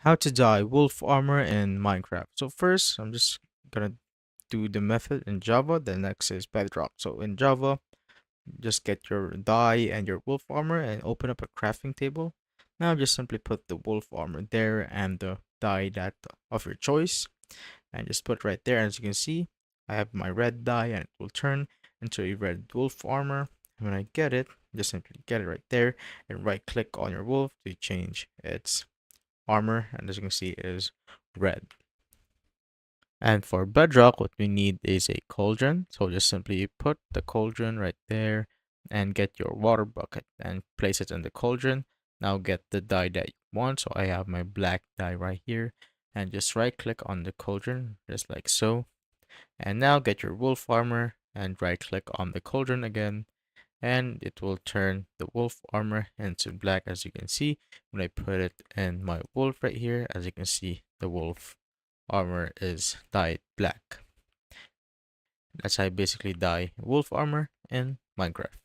How to dye wolf armor in Minecraft. So first, I'm just gonna do the method in Java. The next is Bedrock. So in Java, just get your dye and your wolf armor and open up a crafting table. Now just simply put the wolf armor there and the dye that of your choice, and just put right there. As you can see, I have my red dye and it will turn into a red wolf armor. And when I get it, just simply get it right there and right click on your wolf to change its armor, and as you can see it is red. And for bedrock, what we need is a cauldron. So just simply put the cauldron right there and get your water bucket and place it in the cauldron. Now get the dye that you want. So I have my black dye right here, and just right click on the cauldron just like so. And now get your wolf armor and right click on the cauldron again, and it will turn the wolf armor into black. As you can see, when I put it in my wolf right here, as you can see, the wolf armor is dyed black. That's how I basically dye wolf armor in Minecraft.